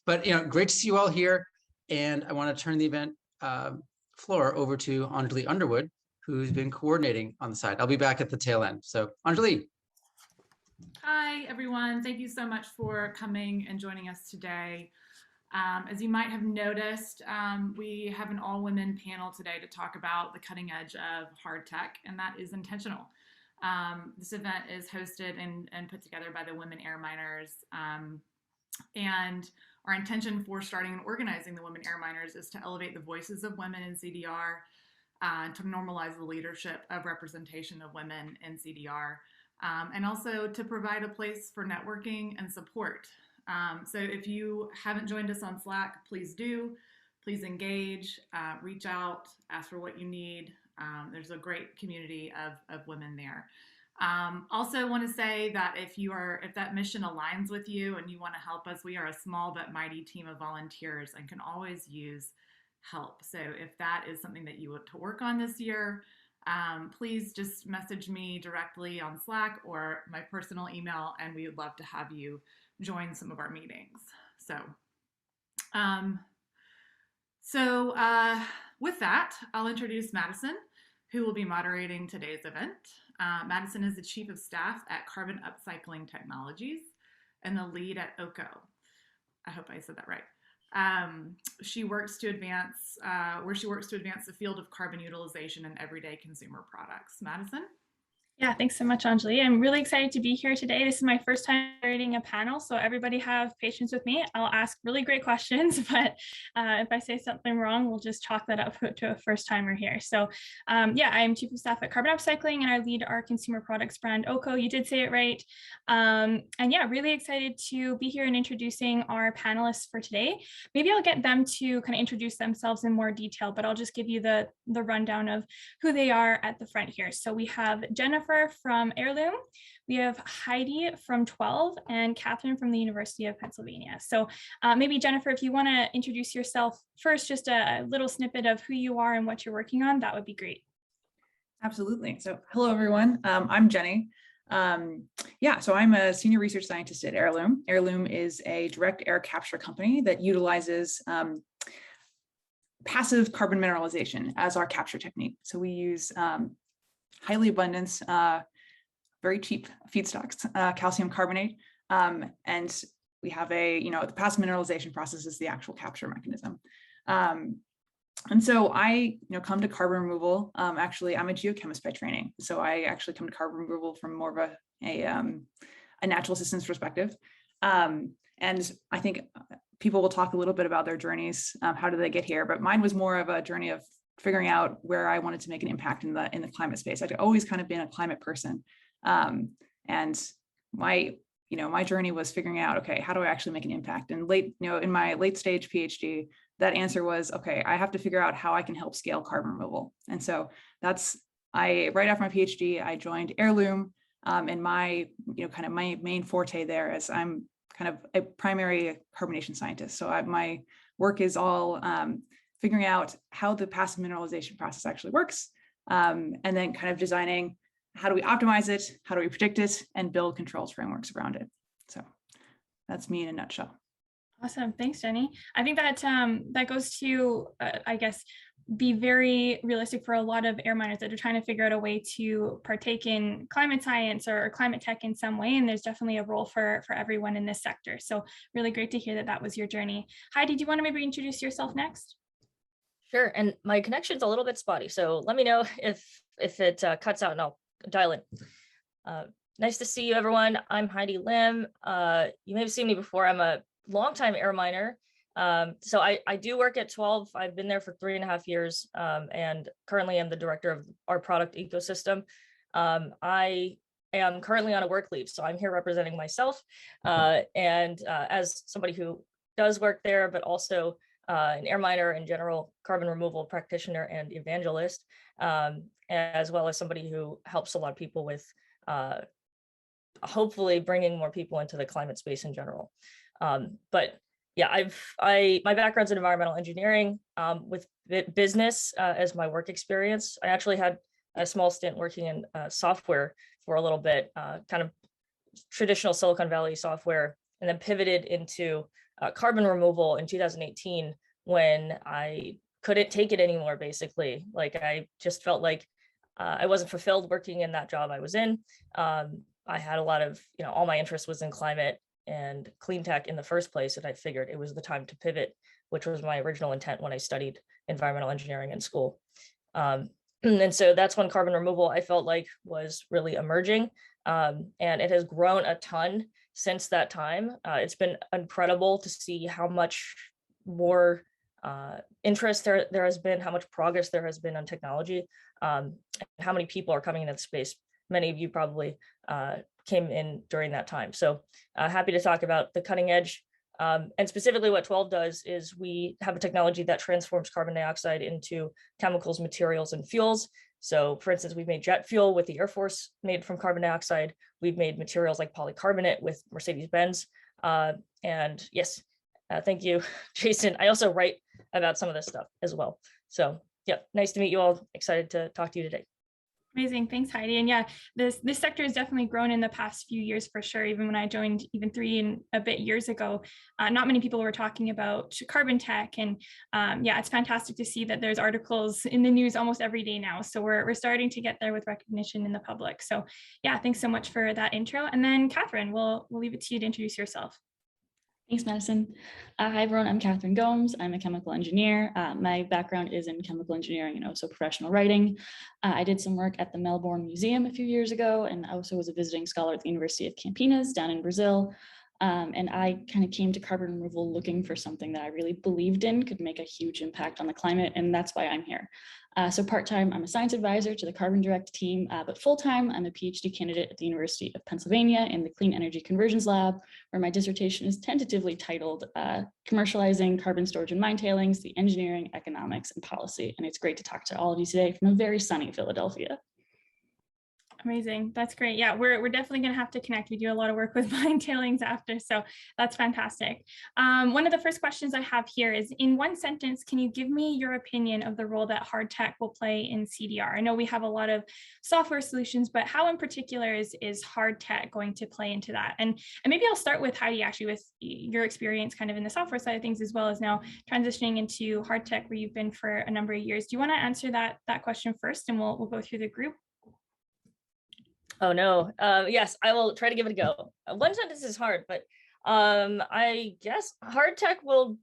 But great to see you all here. And I want to turn the event floor over to Anjali Underwood, who's been coordinating on the side. I'll be back at the tail end. So Anjali. Hi, everyone. Thank you so much for coming and joining us today. As you might have noticed, we have an all-women panel today to talk about the cutting edge of hard tech, and that is intentional. This event is hosted and put together by the Women AirMiners, and our intention for starting and organizing the Women AirMiners is to elevate the voices of women in CDR, to normalize the leadership of representation of women in CDR, and also to provide a place for networking and support. So if you haven't joined us on Slack, please do. Please engage, reach out, ask for what you need. There's a great community of women there. Also want to say that if that mission aligns with you and you want to help us, we are a small but mighty team of volunteers and can always use help. So if that is something that you want to work on this year, please just message me directly on Slack or my personal email, and we would love to have you join some of our meetings. With that, I'll introduce Madison, who will be moderating today's event. Madison is the Chief of Staff at Carbon Upcycling Technologies and the lead at OCO. I hope I said that right. She works to advance the field of carbon utilization in everyday consumer products. Madison? Yeah, thanks so much, Anjali. I'm really excited to be here today. This is my first time moderating a panel, so everybody have patience with me. I'll ask really great questions, but if I say something wrong, we'll just chalk that up to a first timer here. So yeah, I'm Chief of Staff at Carbon Upcycling, and I lead our consumer products brand, OCO. You did say it right. And yeah, really excited to be here and introducing our panelists for today. Maybe I'll get them to kind of introduce themselves in more detail, but I'll just give you the rundown of who they are at the front here. So we have Jennifer from Heirloom, we have Heidi from 12, and Katherine from the University of Pennsylvania. So maybe Jennifer, if you want to introduce yourself first, just a little snippet of who you are and what you're working on, that would be great. Absolutely. So hello, everyone. I'm Jenny. So I'm a senior research scientist at Heirloom. Heirloom is a direct air capture company that utilizes passive carbon mineralization as our capture technique. So we use highly abundant, very cheap feedstocks, calcium carbonate, and we have the passive mineralization process is the actual capture mechanism. And so I, come to carbon removal. Actually, I'm a geochemist by training, so I actually come to carbon removal from more of a natural systems perspective. And I think people will talk a little bit about their journeys. How did they get here? But mine was more of a journey of figuring out where I wanted to make an impact in the climate space. I'd always kind of been a climate person. And my journey was figuring out, okay, how do I actually make an impact? And in my late stage PhD, that answer was, okay, I have to figure out how I can help scale carbon removal. And so right after my PhD, I joined Heirloom, and my main forte there is I'm kind of a primary carbonation scientist. So my work is all figuring out how the passive mineralization process actually works, and then kind of designing how do we optimize it, how do we predict it, and build controls frameworks around it. So that's me in a nutshell. Awesome, thanks, Jenny. I think that that goes to, I guess, be very realistic for a lot of air miners that are trying to figure out a way to partake in climate science or climate tech in some way, and there's definitely a role for everyone in this sector. So really great to hear that was your journey. Heidi, do you want to maybe introduce yourself next? Sure, and my connection's a little bit spotty, so let me know if it cuts out and I'll dial in. Nice to see you, everyone. I'm Heidi Lim. You may have seen me before. I'm a longtime air miner. So I do work at 12. I've been there for 3.5 years, and currently I'm the director of our product ecosystem. I am currently on a work leave, so I'm here representing myself, and as somebody who does work there, but also an air miner in general, carbon removal practitioner and evangelist, as well as somebody who helps a lot of people with hopefully bringing more people into the climate space in general. But yeah, my background's in environmental engineering, with business as my work experience. I actually had a small stint working in software for a little bit, kind of traditional Silicon Valley software, and then pivoted into carbon removal in 2018 when I couldn't take it anymore, basically. Like I just felt like I wasn't fulfilled working in that job I was in. I had a lot of, all my interest was in climate and clean tech in the first place. And I figured it was the time to pivot, which was my original intent when I studied environmental engineering in school. And so that's when carbon removal, I felt like, was really emerging. And it has grown a ton since that time. It's been incredible to see how much more interest there has been, how much progress there has been on technology, and how many people are coming into the space. Many of you probably came in during that time. So happy to talk about the cutting edge. And specifically what 12 does is we have a technology that transforms carbon dioxide into chemicals, materials, and fuels. So for instance, we've made jet fuel with the Air Force made from carbon dioxide. We've made materials like polycarbonate with Mercedes-Benz. And yes, thank you, Jason. I also write about some of this stuff as well. So yeah, nice to meet you all. Excited to talk to you today. Amazing. Thanks, Heidi. And yeah, this sector has definitely grown in the past few years for sure. Even when I joined even 3 and a bit years ago, not many people were talking about carbon tech. And yeah, it's fantastic to see that there's articles in the news almost every day now. So we're starting to get there with recognition in the public. So yeah, thanks so much for that intro. And then Katherine, we'll leave it to you to introduce yourself. Thanks, Madison. Hi, everyone. I'm Katherine Gomes. I'm a chemical engineer. My background is in chemical engineering and also professional writing. I did some work at the Melbourne Museum a few years ago, and I also was a visiting scholar at the University of Campinas down in Brazil. And I kind of came to carbon removal looking for something that I really believed in could make a huge impact on the climate, and that's why I'm here. So part-time, I'm a science advisor to the Carbon Direct team, but full-time, I'm a PhD candidate at the University of Pennsylvania in the Clean Energy Conversions Lab, where my dissertation is tentatively titled Commercializing Carbon Storage and Mine Tailings, the Engineering, Economics, and Policy. And it's great to talk to all of you today from a very sunny Philadelphia. Amazing. That's great. Yeah, we're definitely going to have to connect. We do a lot of work with mine tailings after, so that's fantastic. One of the first questions I have here is, in one sentence, can you give me your opinion of the role that HardTech will play in CDR? I know we have a lot of software solutions, but how in particular is HardTech going to play into that? And maybe I'll start with Heidi, actually, with your experience kind of in the software side of things, as well as now transitioning into HardTech, where you've been for a number of years. Do you want to answer that question first, and we'll go through the group? Oh no. Yes, I will try to give it a go. One sentence is hard, but I guess HardTech will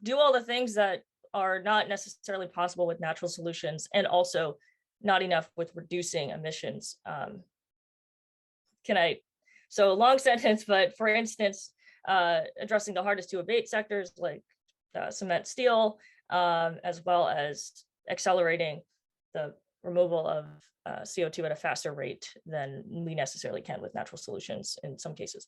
do all the things that are not necessarily possible with natural solutions, and also not enough with reducing emissions. So long sentence, but for instance, addressing the hardest to abate sectors like cement, steel, as well as accelerating the removal of CO2 at a faster rate than we necessarily can with natural solutions in some cases.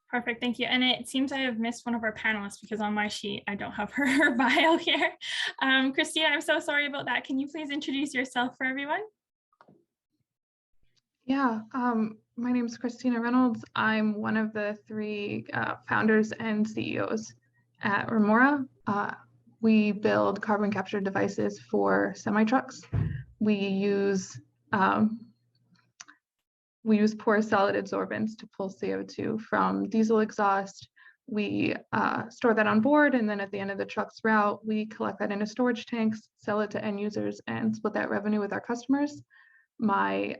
Perfect, thank you. And it seems I have missed one of our panelists, because on my sheet, I don't have her bio here. Christina, I'm so sorry about that. Can you please introduce yourself for everyone? Yeah, my name is Christina Reynolds. I'm one of the 3 founders and CEOs at Remora. We build carbon capture devices for semi-trucks. We use porous solid adsorbents to pull CO2 from diesel exhaust. We store that on board, and then at the end of the truck's route, we collect that into storage tanks, sell it to end users, and split that revenue with our customers. My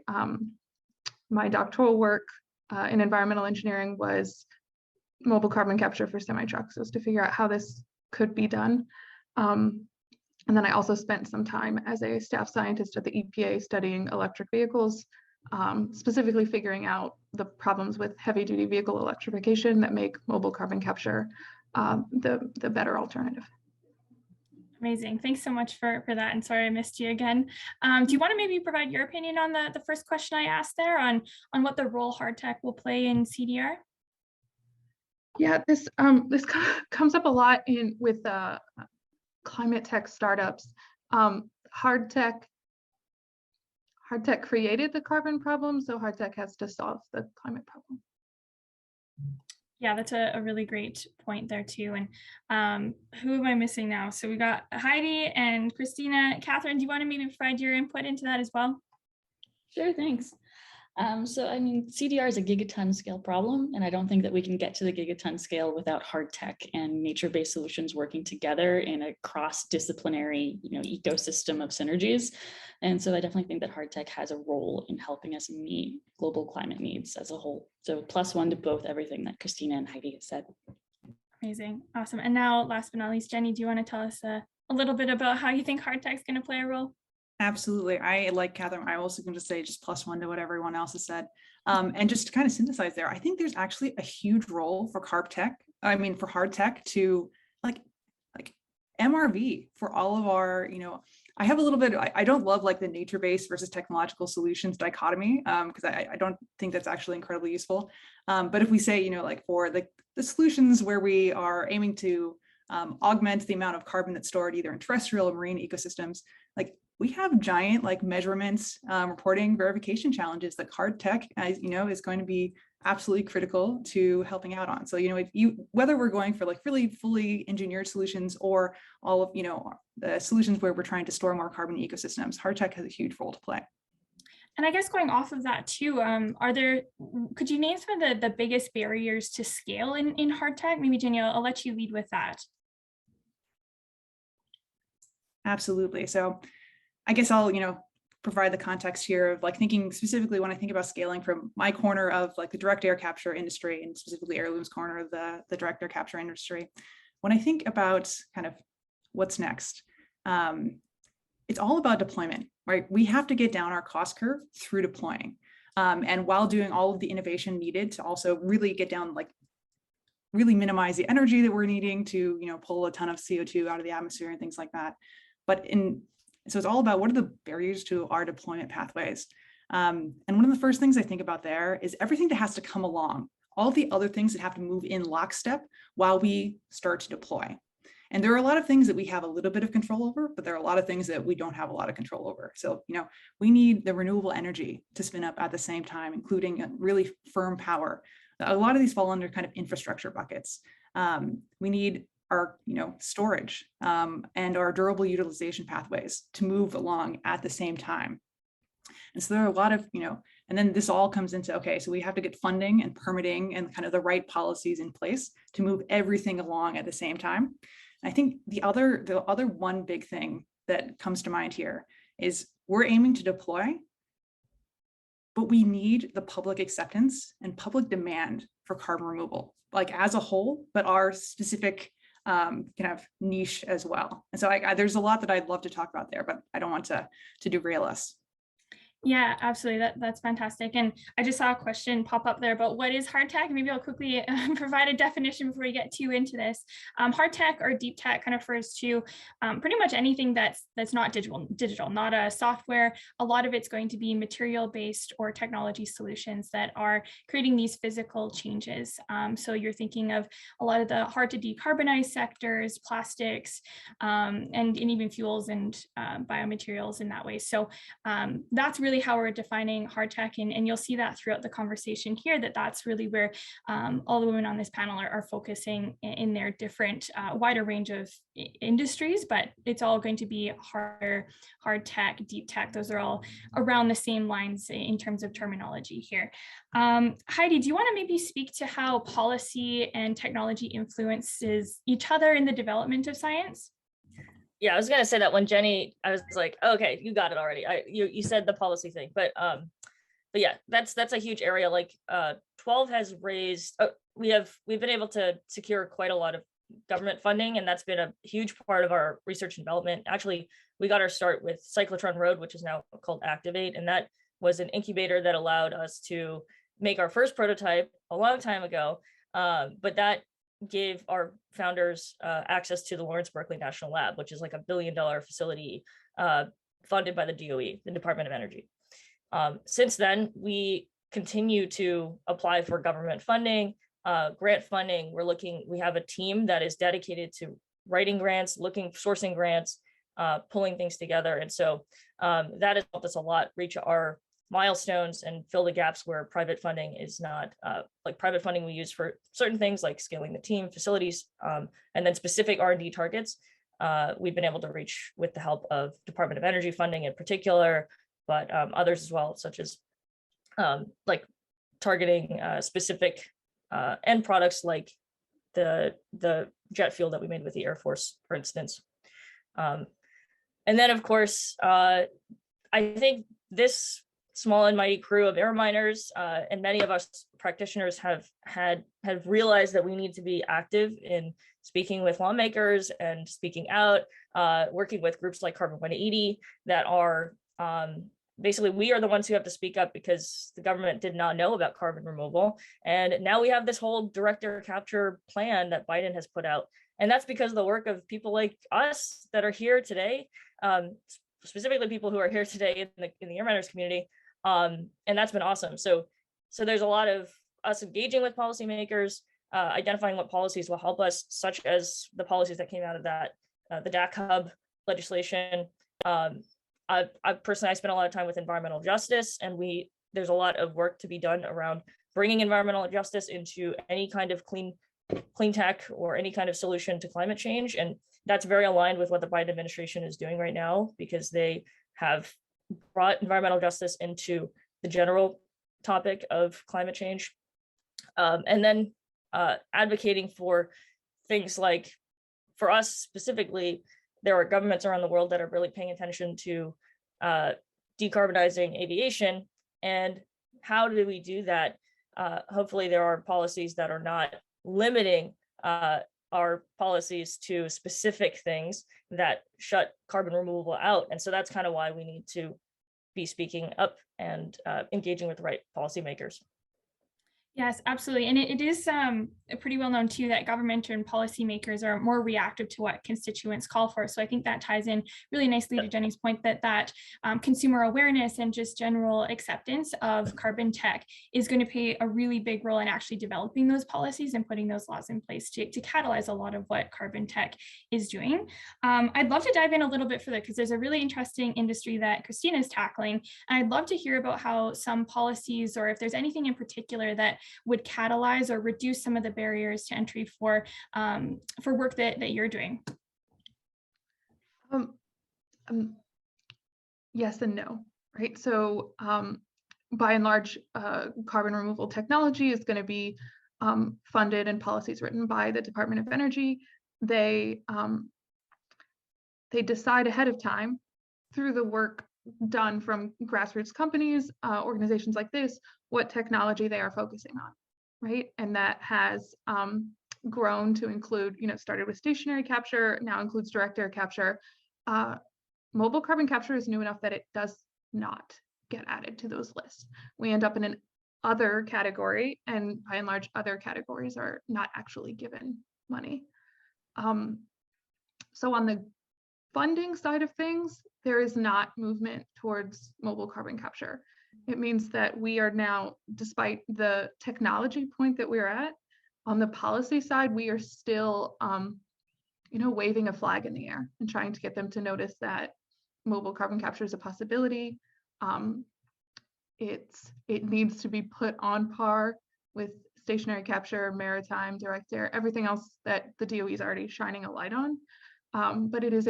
doctoral work in environmental engineering was mobile carbon capture for semi-trucks, so to figure out how this could be done. And then I also spent some time as a staff scientist at the EPA studying electric vehicles, specifically figuring out the problems with heavy duty vehicle electrification that make mobile carbon capture the better alternative. Amazing. Thanks so much for that. And sorry I missed you again. Do you want to maybe provide your opinion on the first question I asked there on what the role HardTech will play in CDR? Yeah, this comes up a lot with climate tech startups. HardTech created the carbon problem, so HardTech has to solve the climate problem. Yeah, that's a really great point there too. And who am I missing now? So we got Heidi and Christina. Katherine, do you want to maybe provide your input into that as well? Sure, thanks. So, I mean, CDR is a gigaton scale problem, and I don't think that we can get to the gigaton scale without hard tech and nature-based solutions working together in a cross-disciplinary, ecosystem of synergies. And so I definitely think that hard tech has a role in helping us meet global climate needs as a whole. So +1 to both everything that Christina and Heidi have said. Amazing. Awesome. And now, last but not least, Jenny, do you want to tell us a little bit about how you think hard tech is going to play a role? Absolutely. I like Katherine. I also can just say just +1 to what everyone else has said. And just to kind of synthesize there, I think there's actually a huge role for for hard tech to like MRV for all of our, I have a little bit, I don't love like the nature-based versus technological solutions dichotomy, because I don't think that's actually incredibly useful. But if we say, like for the solutions where we are aiming to augment the amount of carbon that's stored either in terrestrial or marine ecosystems, like we have giant like measurements, reporting, verification challenges that hard tech, as is going to be absolutely critical to helping out on. So, whether we're going for like really fully engineered solutions or all of, the solutions where we're trying to store more carbon in ecosystems, hard tech has a huge role to play. And I guess going off of that too, could you name some of the biggest barriers to scale in hard tech? Maybe Jenny, I'll let you lead with that. Absolutely. So I guess I'll, provide the context here of like thinking specifically when I think about scaling from my corner of like the direct air capture industry and specifically Heirloom's corner of the direct air capture industry. When I think about kind of what's next, it's all about deployment, right? We have to get down our cost curve through deploying. And while doing all of the innovation needed to also really get down, like really minimize the energy that we're needing to, pull a ton of CO2 out of the atmosphere and things like that. So it's all about what are the barriers to our deployment pathways. And one of the first things I think about there is everything that has to come along, all the other things that have to move in lockstep while we start to deploy. And there are a lot of things that we have a little bit of control over, but there are a lot of things that we don't have a lot of control over. So, we need the renewable energy to spin up at the same time, including really firm power. A lot of these fall under kind of infrastructure buckets. We need our storage and our durable utilization pathways to move along at the same time. And so there are a lot of, and then this all comes into, okay, so we have to get funding and permitting and kind of the right policies in place to move everything along at the same time. I think the other one big thing that comes to mind here is we're aiming to deploy, but we need the public acceptance and public demand for carbon removal, like as a whole, but our specific kind of niche as well. And so there's a lot that I'd love to talk about there, but I don't want to derail us. Yeah, absolutely. That's fantastic. And I just saw a question pop up there about what is hard tech. Maybe I'll quickly provide a definition before we get too into this. Hard tech or deep tech kind of refers to pretty much anything that's not digital, not a software. A lot of it's going to be material-based or technology solutions that are creating these physical changes. So you're thinking of a lot of the hard to decarbonize sectors, plastics, and even fuels and biomaterials in that way. So that's really how we're defining hard tech, and you'll see that throughout the conversation here, that's really where all the women on this panel are focusing in their different wider range of industries, but it's all going to be hard tech, deep tech. Those are all around the same lines in terms of terminology here. Heidi, do you want to maybe speak to how policy and technology influences each other in the development of science? Yeah, I was gonna say that when Jenny, I was like, oh, okay, you got it already. You said the policy thing, but yeah, that's a huge area. Like 12 has raised, we've been able to secure quite a lot of government funding, and that's been a huge part of our research and development. Actually, we got our start with Cyclotron Road, which is now called Activate, and that was an incubator that allowed us to make our first prototype a long time ago, but that gave our founders access to the Lawrence Berkeley National Lab, which is like $1 billion facility funded by the DOE, the Department of Energy. Since then, we continue to apply for government funding, grant funding. We have a team that is dedicated to writing grants, sourcing grants, pulling things together. And so that has helped us a lot reach our milestones and fill the gaps where private funding is not, like private funding we use for certain things like scaling the team, facilities, and then specific R&D targets. We've been able to reach with the help of Department of Energy funding in particular, but others as well, such as like targeting specific end products like the jet fuel that we made with the Air Force, for instance. And then, of course, I think this small and mighty crew of AirMiners and many of us practitioners have realized that we need to be active in speaking with lawmakers and speaking out, working with groups like Carbon 180 that are basically, we are the ones who have to speak up because the government did not know about carbon removal. And now we have this whole direct air capture plan that Biden has put out. And that's because of the work of people like us that are here today, specifically people who are here today in the AirMiners community. And that's been awesome. So there's a lot of us engaging with policymakers, identifying what policies will help us, such as the policies that came out of that, the DAC hub legislation. I personally spent a lot of time with environmental justice, and there's a lot of work to be done around bringing environmental justice into any kind of clean tech or any kind of solution to climate change. And that's very aligned with what the Biden administration is doing right now, because they have brought environmental justice into the general topic of climate change. And then advocating for things like, for us specifically, there are governments around the world that are really paying attention to decarbonizing aviation. And how do we do that? Hopefully there are policies that are not limiting our policies to specific things that shut carbon removal out. And so that's kind of why we need to be speaking up and engaging with the right policymakers. Yes, absolutely. And it is pretty well known too that government and policymakers are more reactive to what constituents call for. So I think that ties in really nicely to Jenny's point that consumer awareness and just general acceptance of carbon tech is going to play a really big role in actually developing those policies and putting those laws in place to catalyze a lot of what carbon tech is doing. I'd love to dive in a little bit further because there's a really interesting industry that Christina is tackling. And I'd love to hear about how some policies, or if there's anything in particular that would catalyze or reduce some of the barriers to entry for work that you're doing. Yes and no, right? So by and large, carbon removal technology is going to be funded and policies written by the Department of Energy. They decide ahead of time through the work done from grassroots companies, organizations like this, what technology they are focusing on, right? And that has grown to include, started with stationary capture, now includes direct air capture. Mobile carbon capture is new enough that it does not get added to those lists. We end up in an other category, and by and large, other categories are not actually given money. So on the funding side of things, there is not movement towards mobile carbon capture. It means that we are now, despite the technology point that we're at, on the policy side, we are still, waving a flag in the air and trying to get them to notice that mobile carbon capture is a possibility. It needs to be put on par with stationary capture, maritime, direct air, everything else that the DOE is already shining a light on. But it is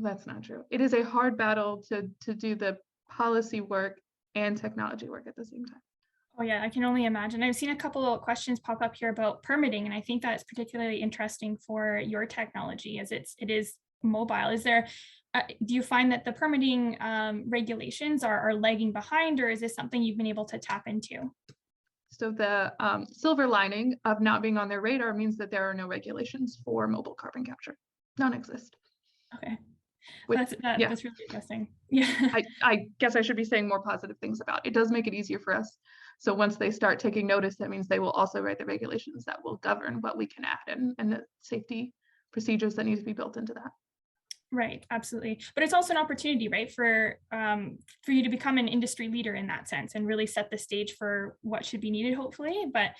that's not true. It is a hard battle to do the policy work and technology work at the same time. Oh yeah, I can only imagine. I've seen a couple of questions pop up here about permitting, and I think that's particularly interesting for your technology as it is mobile. Is there, do you find that the permitting regulations are lagging behind, or is this something you've been able to tap into? So the silver lining of not being on their radar means that there are no regulations for mobile carbon capture. None exist. Okay. That's really interesting. Yeah. I guess I should be saying more positive things about it. It does make it easier for us. So once they start taking notice, that means they will also write the regulations that will govern what we can add and the safety procedures that need to be built into that. Right, absolutely. But it's also an opportunity, right, for you to become an industry leader in that sense and really set the stage for what should be needed, hopefully. But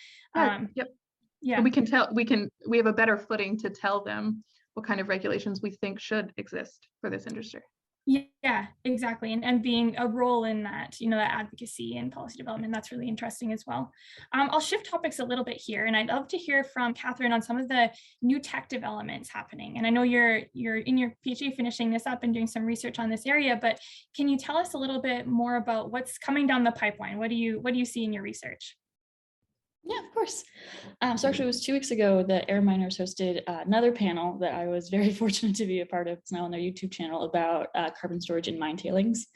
yep. Yeah, and we have a better footing to tell them what kind of regulations we think should exist for this industry. Yeah, exactly. And being a role in that, that advocacy and policy development, that's really interesting as well. I'll shift topics a little bit here, and I'd love to hear from Katherine on some of the new tech developments happening. And I know you're in your PhD finishing this up and doing some research on this area, but can you tell us a little bit more about what's coming down the pipeline? What do you see in your research? Yeah, of course. So actually it was 2 weeks ago that AirMiners hosted another panel that I was very fortunate to be a part of. It's now on their YouTube channel about carbon storage in mine tailings.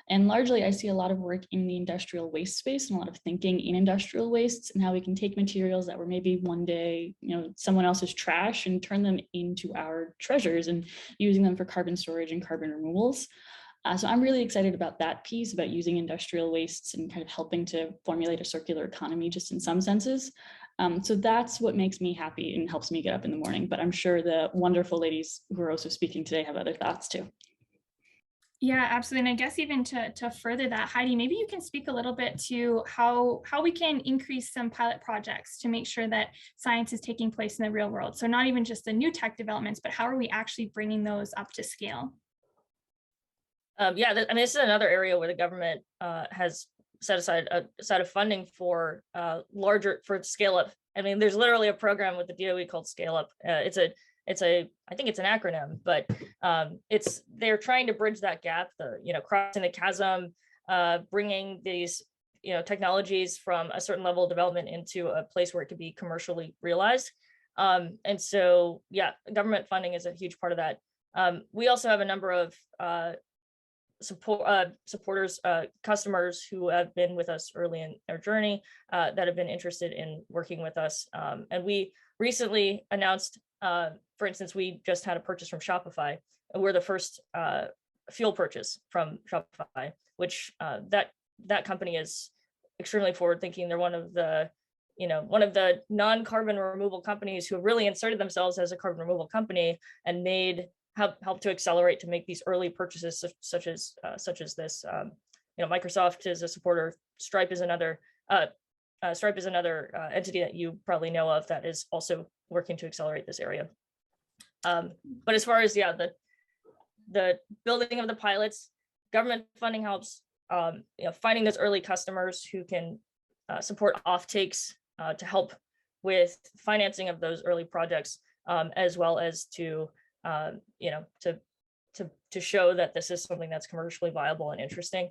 And largely I see a lot of work in the industrial waste space and a lot of thinking in industrial wastes and how we can take materials that were maybe one day, someone else's trash and turn them into our treasures and using them for carbon storage and carbon removals. So I'm really excited about that piece, about using industrial wastes and kind of helping to formulate a circular economy just in some senses. So that's what makes me happy and helps me get up in the morning. But I'm sure the wonderful ladies who are also speaking today have other thoughts too. Yeah, absolutely. And I guess even to further that, Heidi, maybe you can speak a little bit to how we can increase some pilot projects to make sure that science is taking place in the real world. So not even just the new tech developments, but how are we actually bringing those up to scale? Yeah, this is another area where the government has set aside a side of funding for scale up. I mean, there's literally a program with the DOE called Scale Up. I think it's an acronym, but they're trying to bridge that gap, crossing the chasm, bringing these technologies from a certain level of development into a place where it could be commercially realized. And so, yeah, government funding is a huge part of that. We also have a number of supporters, customers who have been with us early in their journey that have been interested in working with us. And we recently announced, for instance, we just had a purchase from Shopify. We're the first fuel purchase from Shopify, which that company is extremely forward thinking. They're one of the non-carbon removal companies who have really inserted themselves as a carbon removal company and help to accelerate to make these early purchases such as this. Microsoft is a supporter. Stripe is another entity that you probably know of that is also working to accelerate this area. But as far as the building of the pilots, government funding helps. Finding those early customers who can support offtakes to help with financing of those early projects, as well as to show that this is something that's commercially viable and interesting.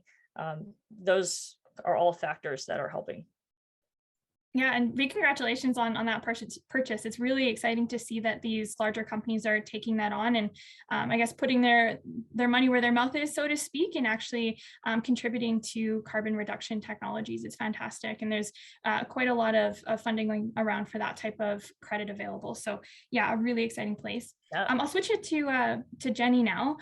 Those are all factors that are helping. Yeah, and big congratulations on that purchase. It's really exciting to see that these larger companies are taking that on and I guess putting their money where their mouth is, so to speak, and actually contributing to carbon reduction technologies. It's fantastic. And there's quite a lot of funding going around for that type of credit available. So yeah, a really exciting place. Yeah. I'll switch it to Jenny now.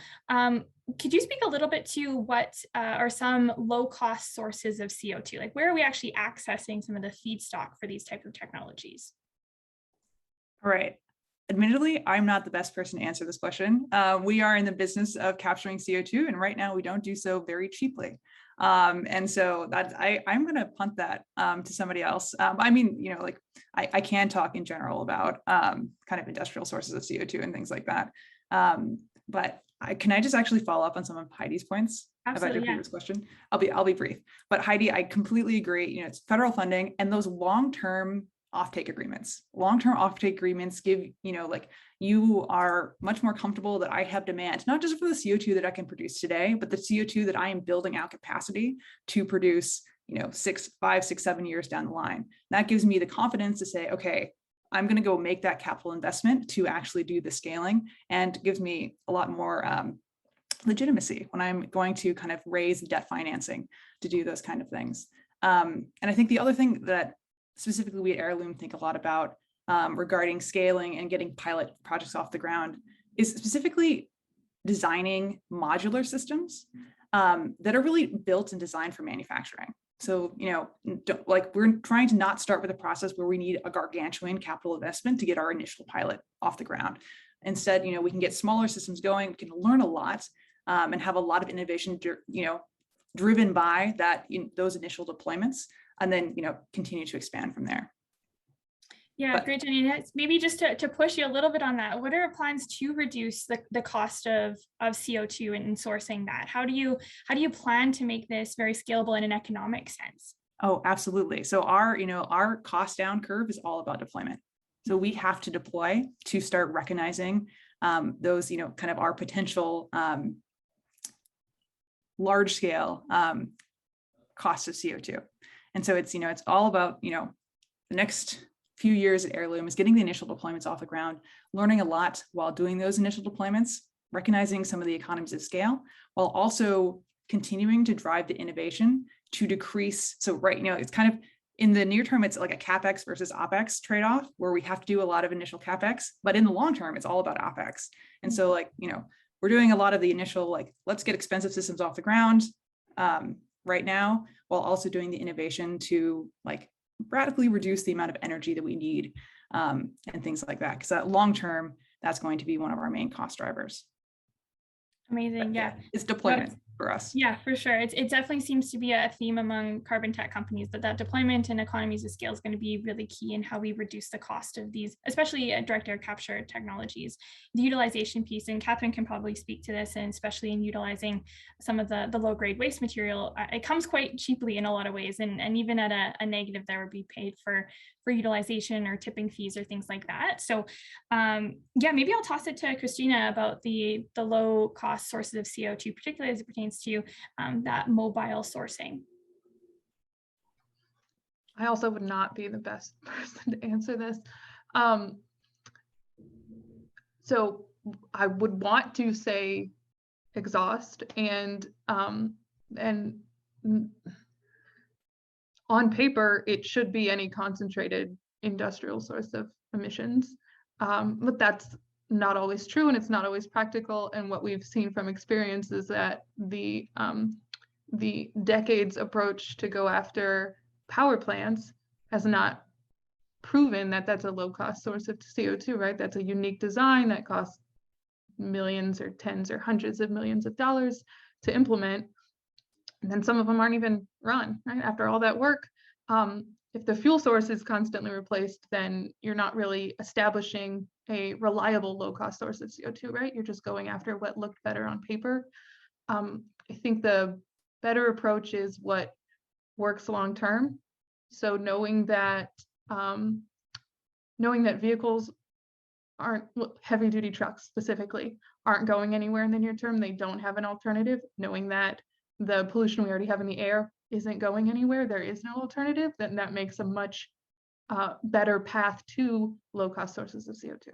Could you speak a little bit to what are some low-cost sources of CO2? Like, where are we actually accessing some of the feedstock for these type of technologies? All right. Admittedly, I'm not the best person to answer this question. We are in the business of capturing CO2, and right now we don't do so very cheaply. And so I'm going to punt that to somebody else. I can talk in general about kind of industrial sources of CO2 and things like that. But can I just actually follow up on some of Heidi's points? Absolutely, about your previous question? I'll be brief. But Heidi, I completely agree. It's federal funding and those long-term offtake agreements. Long-term offtake agreements give, you are much more comfortable that I have demand, not just for the CO2 that I can produce today, but the CO2 that I am building out capacity to produce, 5, 6, 7 years down the line. That gives me the confidence to say, okay, I'm going to go make that capital investment to actually do the scaling, and gives me a lot more legitimacy when I'm going to kind of raise debt financing to do those kind of things. And I think the other thing that specifically we at Heirloom think a lot about regarding scaling and getting pilot projects off the ground is specifically designing modular systems that are really built and designed for manufacturing. So, we're trying to not start with a process where we need a gargantuan capital investment to get our initial pilot off the ground. Instead, we can get smaller systems going, we can learn a lot and have a lot of innovation, driven by those initial deployments, and then, continue to expand from there. Yeah, But- great, Jenny. Maybe just to push you a little bit on that, what are our plans to reduce the cost of CO2 and sourcing that? How do you plan to make this very scalable in an economic sense? Oh, absolutely. So our cost down curve is all about deployment. So we have to deploy to start recognizing those, kind of our potential large scale costs of CO2. And so it's all about, the next few years at Heirloom is getting the initial deployments off the ground, learning a lot while doing those initial deployments, recognizing some of the economies of scale, while also continuing to drive the innovation to decrease. So right now, it's kind of in the near term, it's like a CapEx versus OpEx trade-off where we have to do a lot of initial CapEx, but in the long term, it's all about OpEx. And so we're doing a lot of the initial, let's get expensive systems off the ground right now, while also doing the innovation to radically reduce the amount of energy that we need and things like that. Because long term, that's going to be one of our main cost drivers. Amazing. Yeah. It's deployment for us. Yeah, for sure. It definitely seems to be a theme among carbon tech companies that deployment and economies of scale is going to be really key in how we reduce the cost of these, especially direct air capture technologies. The utilization piece, and Katherine can probably speak to this, and especially in utilizing some of the low grade waste material, it comes quite cheaply in a lot of ways. And even at a negative, there would be paid for utilization or tipping fees or things like that. So yeah, maybe I'll toss it to Christina about the low cost sources of CO2, particularly as it pertains to that mobile sourcing. I also would not be the best person to answer this. So I would want to say exhaust and on paper, it should be any concentrated industrial source of emissions, but that's not always true, and it's not always practical. And what we've seen from experience is that the decades approach to go after power plants has not proven that that's a low-cost source of CO2, right? That's a unique design that costs millions or tens or hundreds of millions of dollars to implement. And then some of them aren't even run, right? After all that work, if the fuel source is constantly replaced, then you're not really establishing a reliable low-cost source of CO2, right? You're just going after what looked better on paper. I think the better approach is what works long-term. So knowing that vehicles aren't, heavy-duty trucks specifically, aren't going anywhere in the near term, they don't have an alternative, knowing that the pollution we already have in the air isn't going anywhere, there is no alternative, then that makes a much better path to low-cost sources of CO2.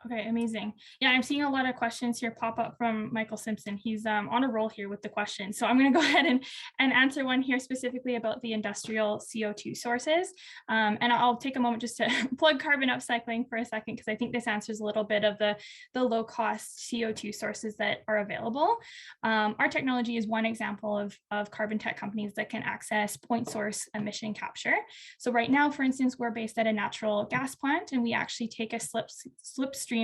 Okay, amazing. Yeah, I'm seeing a lot of questions here pop up from Michael Simpson. He's on a roll here with the questions. So I'm going to go ahead and answer one here specifically about the industrial CO2 sources. And I'll take a moment just to plug carbon upcycling for a second, because I think this answers a little bit of the low cost CO2 sources that are available. Our technology is one example of carbon tech companies that can access point source emission capture. So right now, for instance, we're based at a natural gas plant, and we actually take a slipstream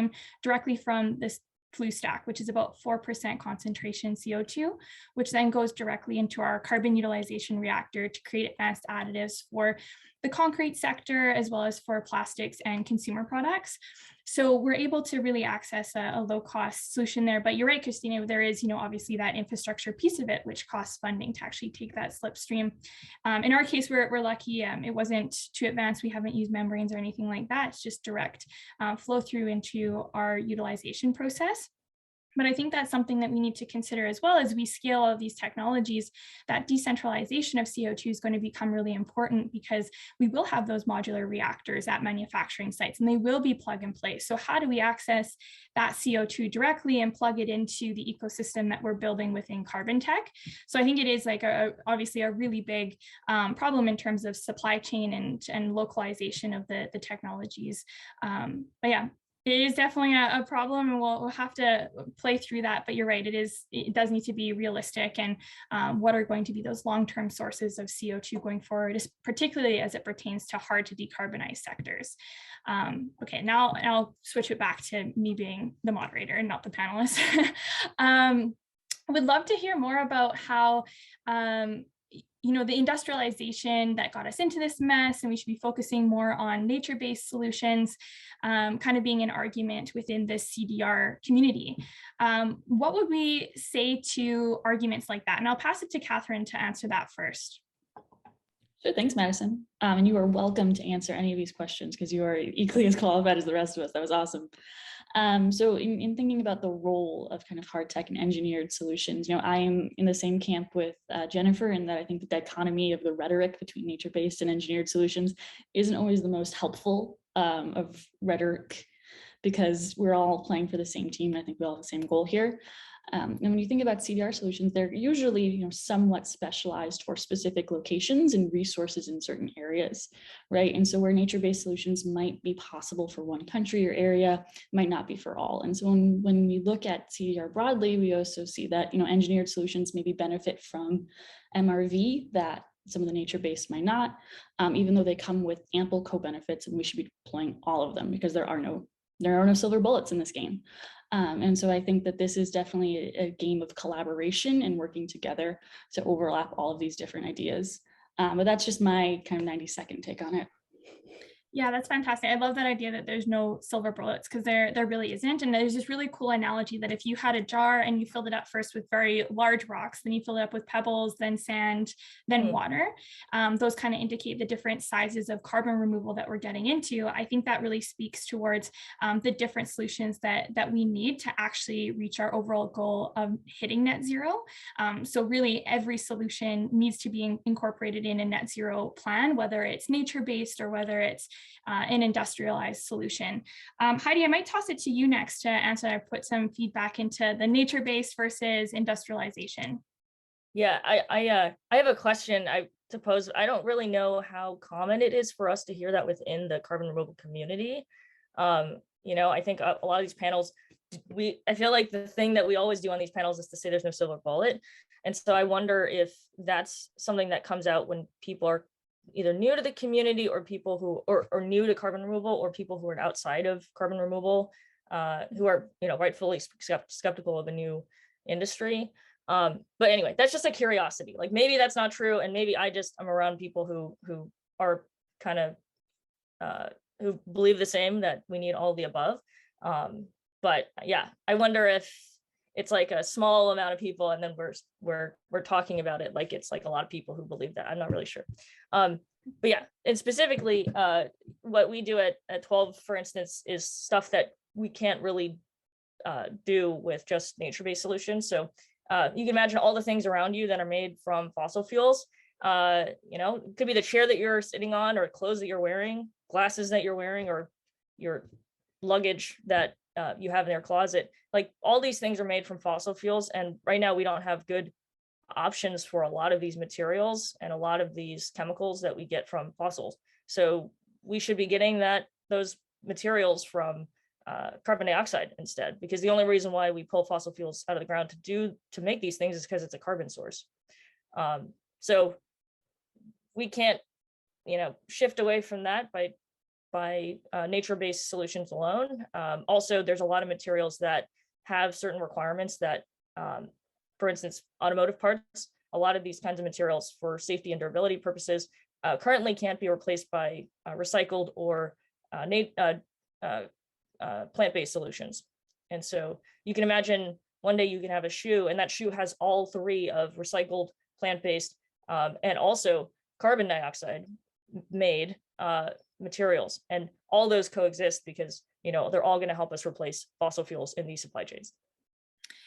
directly from this flue stack, which is about 4% concentration CO2, which then goes directly into our carbon utilization reactor to create advanced additives for the concrete sector, as well as for plastics and consumer products. So we're able to really access a low cost solution there. But you're right, Christina, there is, obviously that infrastructure piece of it, which costs funding to actually take that slipstream. In our case, we're lucky. It wasn't too advanced. We haven't used membranes or anything like that. It's just direct flow through into our utilization process. But I think that's something that we need to consider as well as we scale all of these technologies. That decentralization of CO2 is going to become really important, because we will have those modular reactors at manufacturing sites, and they will be plug and play. So how do we access that CO2 directly and plug it into the ecosystem that we're building within carbon tech? So I think it is obviously a really big problem in terms of supply chain and localization of the technologies. But yeah. It is definitely a problem, and we'll have to play through that. But you're right, it does need to be realistic, and what are going to be those long-term sources of CO2 going forward, particularly as it pertains to hard to decarbonize sectors. Okay, now I'll switch it back to me being the moderator and not the panelist. I would love to hear more about how the industrialization that got us into this mess, and we should be focusing more on nature-based solutions, kind of being an argument within the CDR community. What would we say to arguments like that? And I'll pass it to Katherine to answer that first. Sure, thanks, Madison. And you are welcome to answer any of these questions because you are equally as qualified as the rest of us. That was awesome. So in thinking about the role of kind of hard tech and engineered solutions, I am in the same camp with Jennifer in that I think the dichotomy of the rhetoric between nature-based and engineered solutions isn't always the most helpful of rhetoric, because we're all playing for the same team. I think we all have the same goal here. And when you think about CDR solutions, they're usually somewhat specialized for specific locations and resources in certain areas, right? And so where nature-based solutions might be possible for one country or area, might not be for all. And so when we look at CDR broadly, we also see that engineered solutions maybe benefit from MRV that some of the nature-based might not, even though they come with ample co-benefits, and we should be deploying all of them because there are no silver bullets in this game. And so I think that this is definitely a game of collaboration and working together to overlap all of these different ideas. But that's just my kind of 90-second take on it. Yeah, that's fantastic. I love that idea that there's no silver bullets, because there really isn't. And there's this really cool analogy that if you had a jar and you filled it up first with very large rocks, then you fill it up with pebbles, then sand, then water, those kind of indicate the different sizes of carbon removal that we're getting into. I think that really speaks towards the different solutions that we need to actually reach our overall goal of hitting net zero. So really every solution needs to be incorporated in a net zero plan, whether it's nature-based or whether it's an industrialized solution. Heidi, I might toss it to you next to answer. I put some feedback into the nature-based versus industrialization. Yeah, I have a question I suppose. I don't really know how common it is for us to hear that within the carbon removal community. I think a lot of these panels, I feel like the thing that we always do on these panels is to say there's no silver bullet. And so I wonder if that's something that comes out when people are either new to the community or people who are new to carbon removal, or people who are outside of carbon removal, who are rightfully skeptical of a new industry. But anyway, that's just a curiosity. Like maybe that's not true, and maybe I'm around people who are kind of who believe the same, that we need all of the above. But yeah, I wonder if it's like a small amount of people, and then we're talking about it like it's like a lot of people who believe that. I'm not really sure. But yeah, and specifically what we do at 12, for instance, is stuff that we can't really do with just nature-based solutions. So you can imagine all the things around you that are made from fossil fuels. It could be the chair that you're sitting on, or clothes that you're wearing, glasses that you're wearing, or your luggage that you have in your closet. Like all these things are made from fossil fuels, and right now we don't have good options for a lot of these materials and a lot of these chemicals that we get from fossils. So we should be getting those materials from carbon dioxide instead, because the only reason why we pull fossil fuels out of the ground to make these things is because it's a carbon source. So we can't shift away from that by nature-based solutions alone. Also, there's a lot of materials that have certain requirements that, for instance, automotive parts, a lot of these kinds of materials for safety and durability purposes currently can't be replaced by recycled or plant-based solutions. And so you can imagine one day you can have a shoe, and that shoe has all three of recycled, plant-based, and also carbon dioxide made materials, and all those coexist because they're all going to help us replace fossil fuels in these supply chains.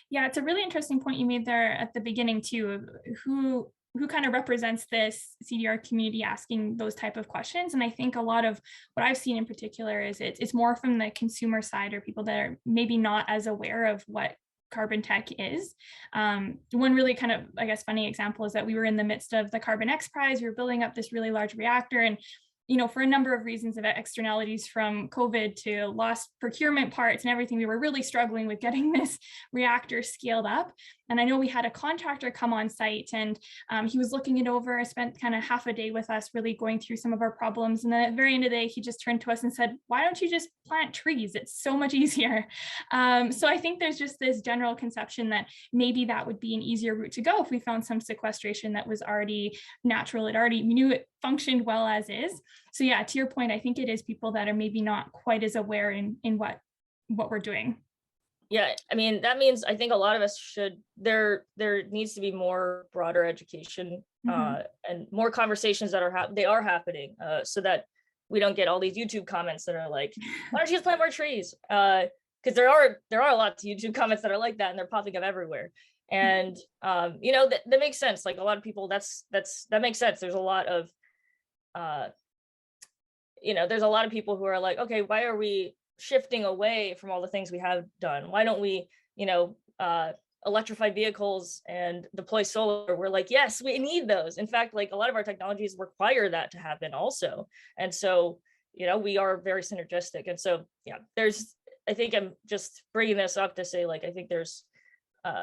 Yeah, it's a really interesting point you made there at the beginning too, who kind of represents this CDR community asking those type of questions. And I think a lot of what I've seen in particular is it's more from the consumer side, or people that are maybe not as aware of what carbon tech is. One really kind of, I guess, funny example is that we were in the midst of the Carbon X Prize. We were building up this really large reactor, and for a number of reasons of externalities from COVID to lost procurement parts and everything, we were really struggling with getting this reactor scaled up. And I know we had a contractor come on site, and he was looking it over. I spent kind of half a day with us really going through some of our problems. And then at the very end of the day, he just turned to us and said, why don't you just plant trees? It's so much easier. So I think there's just this general conception that maybe that would be an easier route to go if we found some sequestration that was already natural. We knew it functioned well as is. So yeah, to your point, I think it is people that are maybe not quite as aware in what we're doing. Yeah, I mean, that means I think a lot of us there needs to be more broader education and more conversations that are happening so that we don't get all these YouTube comments that are like, why don't you just plant more trees? Because there are lots of YouTube comments that are like that, and they're popping up everywhere. And that makes sense. Like a lot of people, that makes sense. There's a lot of there's a lot of people who are like, okay, why are we shifting away from all the things we have done? Why don't we, electrify vehicles and deploy solar? We're like, yes, we need those. In fact, like a lot of our technologies require that to happen also. And so, we are very synergistic. And so, yeah, I think I'm just bringing this up to say, like, I think there's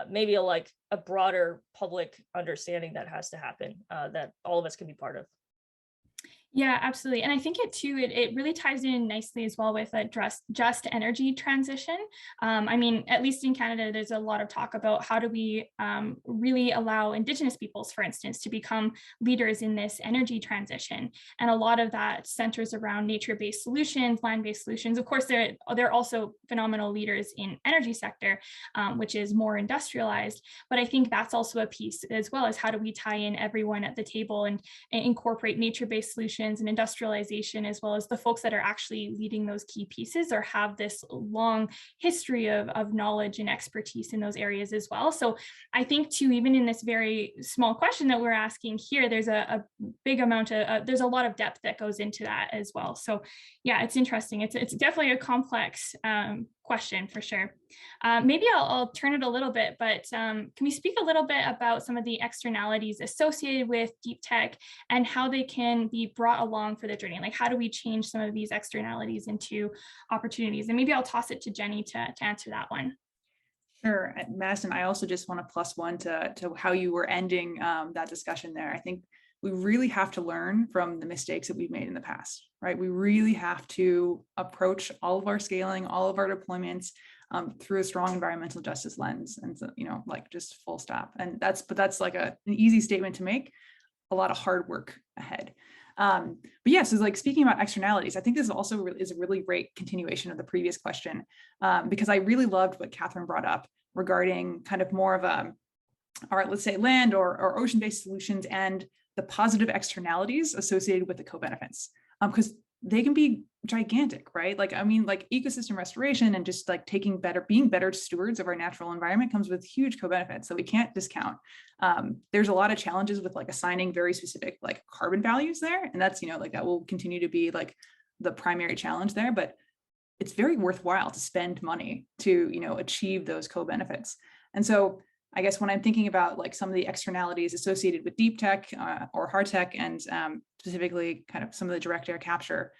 maybe a broader public understanding that has to happen that all of us can be part of. Yeah, absolutely. And I think it really ties in nicely as well with a just energy transition. I mean, at least in Canada, there's a lot of talk about how do we really allow Indigenous peoples, for instance, to become leaders in this energy transition. And a lot of that centers around nature-based solutions, land-based solutions. Of course, they're also phenomenal leaders in energy sector, which is more industrialized. But I think that's also a piece as well, as how do we tie in everyone at the table and incorporate nature-based solutions and industrialization, as well as the folks that are actually leading those key pieces or have this long history of knowledge and expertise in those areas as well. So I think too, even in this very small question that we're asking here, there's a big amount of, there's a lot of depth that goes into that as well. So yeah, it's interesting. It's definitely a complex question for sure. Maybe I'll turn it a little bit, but can we speak a little bit about some of the externalities associated with deep tech and how they can be brought along for the journey? Like, how do we change some of these externalities into opportunities? And maybe I'll toss it to Jenny to answer that one. Sure. Madison, I also just want to plus one to how you were ending that discussion there. I think we really have to learn from the mistakes that we've made in the past, right? We really have to approach all of our scaling, all of our deployments through a strong environmental justice lens, and so, like just full stop. And that's like an easy statement to make. A lot of hard work ahead. But yeah, so like speaking about externalities, I think this also is a really great continuation of the previous question, because I really loved what Katherine brought up regarding kind of more of all right, let's say land or ocean-based solutions and the positive externalities associated with the co-benefits, because they can be gigantic, right? Like, I mean, like ecosystem restoration and just like being better stewards of our natural environment comes with huge co-benefits that we can't discount. There's a lot of challenges with like assigning very specific like carbon values there. And that's, like that will continue to be like the primary challenge there, but it's very worthwhile to spend money to, achieve those co-benefits. And so I guess when I'm thinking about like some of the externalities associated with deep tech or HardTech, and specifically kind of some of the direct air capture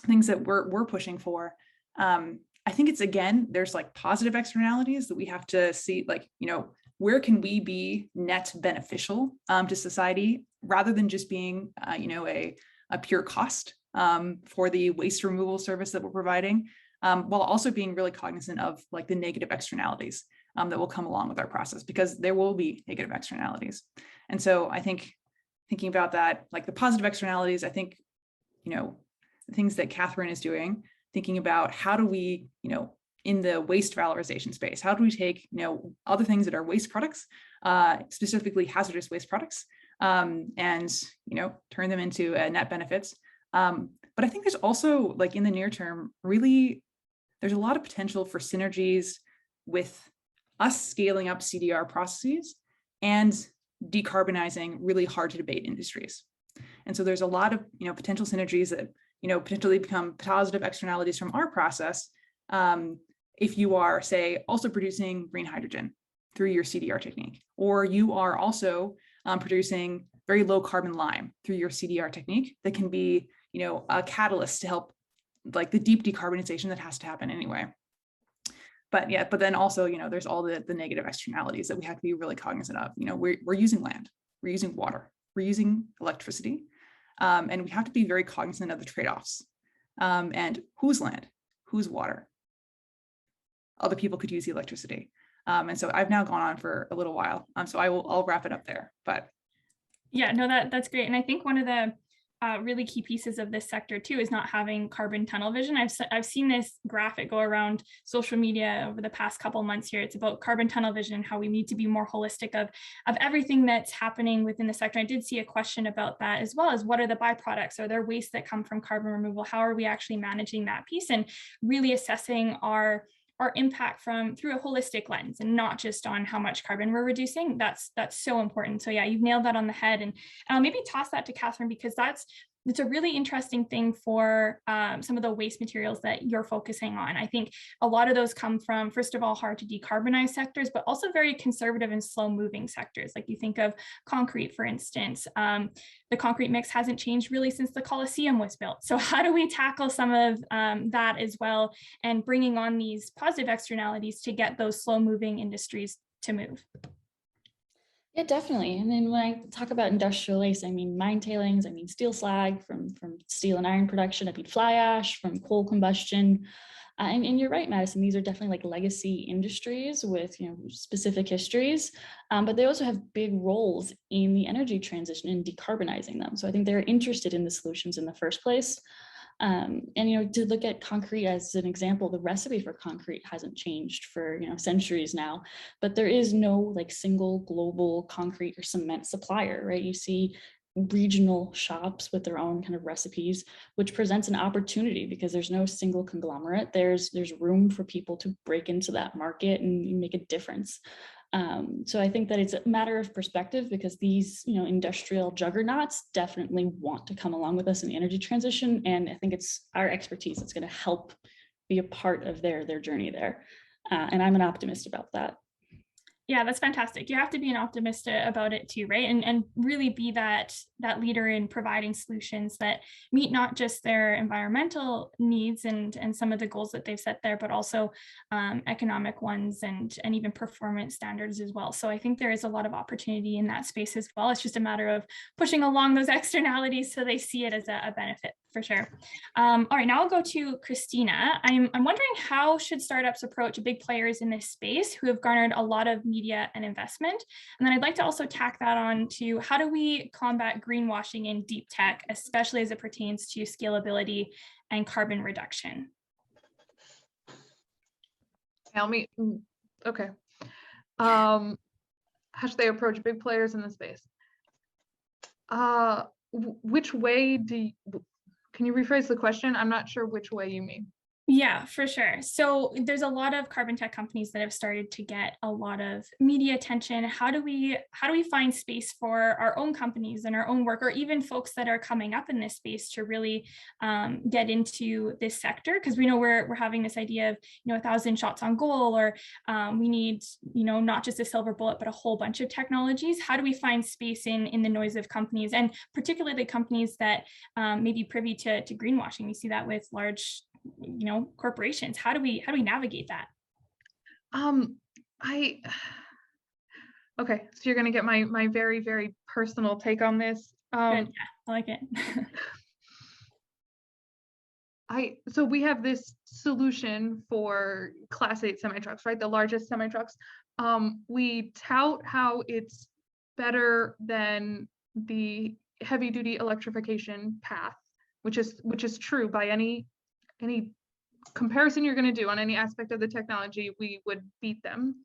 things that we're pushing for, I think it's, again, there's like positive externalities that we have to see, like, where can we be net beneficial to society rather than just being, a pure cost for the waste removal service that we're providing, while also being really cognizant of like the negative externalities that will come along with our process, because there will be negative externalities. And so I think thinking about that, like the positive externalities, I think, the things that Katherine is doing, thinking about how do we, in the waste valorization space, how do we take, other things that are waste products, specifically hazardous waste products, and, turn them into net benefits. But I think there's also, like in the near term, really, there's a lot of potential for synergies with us scaling up CDR processes and decarbonizing really hard to debate industries. And so there's a lot of, potential synergies that, potentially become positive externalities from our process. If you are, say, also producing green hydrogen through your CDR technique, or you are also producing very low carbon lime through your CDR technique that can be, a catalyst to help like the deep decarbonization that has to happen anyway. But then also, there's all the negative externalities that we have to be really cognizant of. We're using land, we're using water, we're using electricity, and we have to be very cognizant of the trade-offs. And whose land, whose water? Other people could use the electricity. And so I've now gone on for a little while. So I'll wrap it up there. But yeah, no, that's great. And I think one of the really key pieces of this sector too is not having carbon tunnel vision. I've seen this graphic go around social media over the past couple months here. It's about carbon tunnel vision, how we need to be more holistic of everything that's happening within the sector. I did see a question about that, as well as what are the byproducts? Are there wastes that come from carbon removal? How are we actually managing that piece and really assessing our impact through a holistic lens and not just on how much carbon we're reducing? That's so important. So yeah, you've nailed that on the head. And I'll maybe toss that to Katherine, because it's a really interesting thing for some of the waste materials that you're focusing on. I think a lot of those come from, first of all, hard to decarbonize sectors, but also very conservative and slow moving sectors. Like you think of concrete, for instance. The concrete mix hasn't changed really since the Colosseum was built. So how do we tackle some of that as well, and bringing on these positive externalities to get those slow moving industries to move? Yeah, definitely. And then when I talk about industrial waste, I mean mine tailings, I mean steel slag from steel and iron production, I mean fly ash from coal combustion. And you're right, Madison, these are definitely like legacy industries with specific histories, but they also have big roles in the energy transition and decarbonizing them. So I think they're interested in the solutions in the first place. And to look at concrete as an example, the recipe for concrete hasn't changed for centuries now, but there is no like single global concrete or cement supplier, right? You see regional shops with their own kind of recipes, which presents an opportunity because there's no single conglomerate. There's room for people to break into that market and make a difference. So I think that it's a matter of perspective, because these, industrial juggernauts definitely want to come along with us in the energy transition. And I think it's our expertise that's going to help be a part of their journey there. And I'm an optimist about that. Yeah, that's fantastic. You have to be an optimist about it too, right? And really be that leader in providing solutions that meet not just their environmental needs and some of the goals that they've set there, but also economic ones and even performance standards as well. So I think there is a lot of opportunity in that space as well. It's just a matter of pushing along those externalities so they see it as a benefit, for sure. All right, now I'll go to Christina. I'm wondering, how should startups approach big players in this space who have garnered a lot of media and investment? And then I'd like to also tack that on to, how do we combat greenwashing in deep tech, especially as it pertains to scalability and carbon reduction? Tell me, okay. How should they approach big players in the space? Which way can you rephrase the question? I'm not sure which way you mean. Yeah, for sure. So there's a lot of carbon tech companies that have started to get a lot of media attention. How do we find space for our own companies and our own work, or even folks that are coming up in this space, to really get into this sector? Because we know we're having this idea of 1,000 shots on goal, or we need not just a silver bullet, but a whole bunch of technologies. How do we find space in the noise of companies, and particularly the companies that may be privy to greenwashing? We see that with large corporations. How do we navigate that? Okay, so you're going to get my very, very personal take on this. Good. Yeah, I like it. So we have this solution for Class 8 semi-trucks, right? The largest semi-trucks. We tout how it's better than the heavy-duty electrification path, which is true by any comparison you're going to do on any aspect of the technology. We would beat them.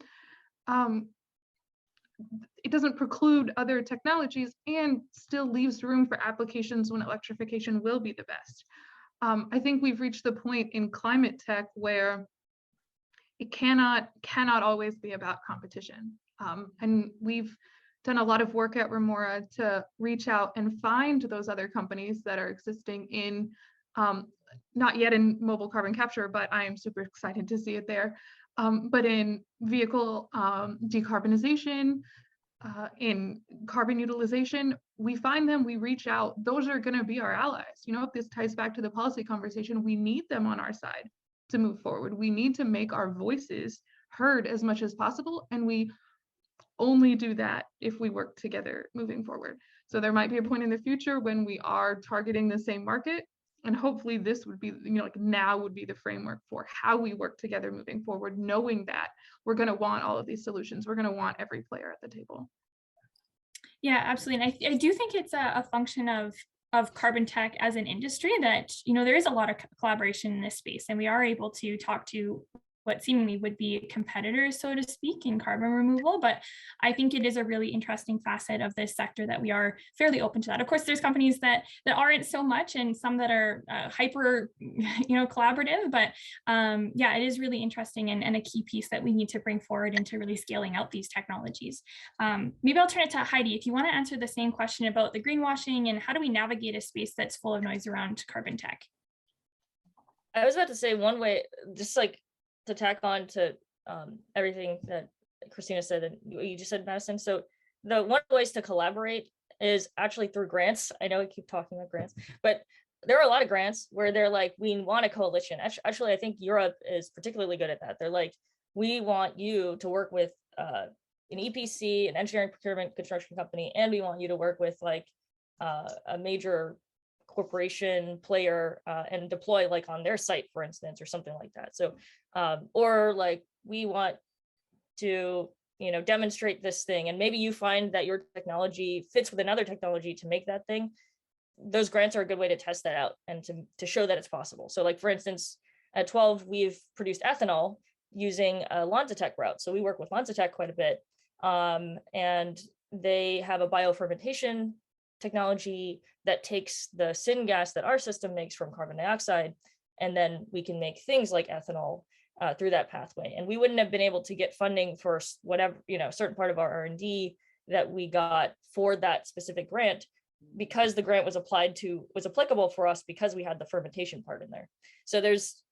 It doesn't preclude other technologies and still leaves room for applications when electrification will be the best. I think we've reached the point in climate tech where it cannot always be about competition. And we've done a lot of work at Remora to reach out and find those other companies that are existing in not yet in mobile carbon capture, but I am super excited to see it there. But in vehicle decarbonization, in carbon utilization, we find them, we reach out, those are going to be our allies. You know, if this ties back to the policy conversation, we need them on our side to move forward. We need to make our voices heard as much as possible, and we only do that if we work together moving forward. So there might be a point in the future when we are targeting the same market, and hopefully this would be, you know, like now would be the framework for how we work together moving forward, knowing that we're going to want all of these solutions. We're going to want every player at the table. Yeah, absolutely. And I do think it's a function of carbon tech as an industry that, you know, there is a lot of collaboration in this space, and we are able to talk to what seemingly would be competitors, so to speak, in carbon removal. But I think it is a really interesting facet of this sector that we are fairly open to that. Of course, there's companies that aren't so much, and some that are hyper, you know, collaborative. But yeah, it is really interesting and a key piece that we need to bring forward into really scaling out these technologies. Maybe I'll turn it to Heidi if you want to answer the same question about the greenwashing and how do we navigate a space that's full of noise around carbon tech. I was about to say one way, just like to tack on to everything that Christina said and you just said, Madison. So the one of the ways to collaborate is actually through grants. I know I keep talking about grants, but there are a lot of grants where they're like, we want a coalition. Actually, I think Europe is particularly good at that. They're like, we want you to work with an EPC, an engineering procurement construction company, and we want you to work with like a major corporation player and deploy like on their site, for instance, or something like that. So, or like we want to, you know, demonstrate this thing, and maybe you find that your technology fits with another technology to make that thing. Those grants are a good way to test that out and to show that it's possible. So like, for instance, at 12, we've produced ethanol using a LanzaTech route. So we work with LanzaTech quite a bit. And they have a biofermentation technology that takes the syngas that our system makes from carbon dioxide, and then we can make things like ethanol through that pathway. And we wouldn't have been able to get funding for whatever, you know, certain part of our R&D that we got for that specific grant, because the grant was applicable for us because we had the fermentation part in there. So there's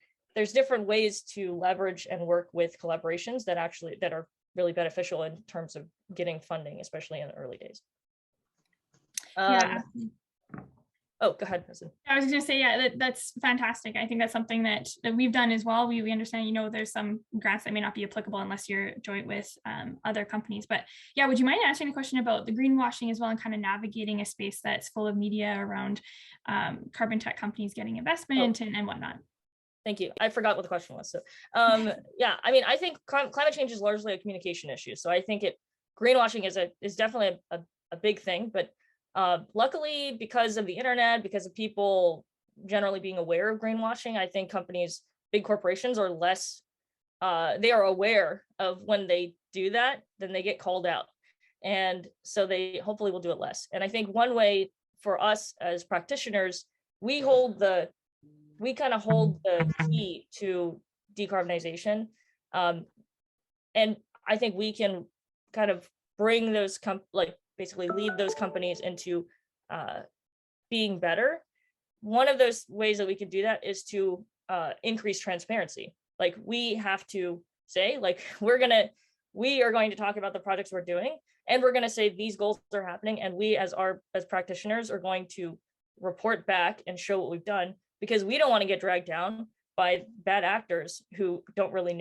different ways to leverage and work with collaborations that are really beneficial in terms of getting funding, especially in the early days. Yeah. Oh, go ahead, Madison. I was going to say, yeah, that's fantastic. I think that's something that we've done as well. We understand, you know, there's some grants that may not be applicable unless you're joint with other companies. But yeah, would you mind answering a question about the greenwashing as well, and kind of navigating a space that's full of media around carbon tech companies getting investment and whatnot? Thank you. I forgot what the question was. So yeah, I mean, I think climate change is largely a communication issue. So I think greenwashing is definitely a big thing, but luckily, because of the internet, because of people generally being aware of greenwashing, I think companies, big corporations are less, they are aware of when they do that, then they get called out. And so they hopefully will do it less. And I think one way for us as practitioners, we kind of hold the key to decarbonization. And I think we can kind of bring those basically lead those companies into being better. One of those ways that we can do that is to increase transparency. Like we have to say, like, we are going to talk about the projects we're doing, and we're going to say these goals are happening, and we as practitioners are going to report back and show what we've done, because we don't want to get dragged down by bad actors who don't really,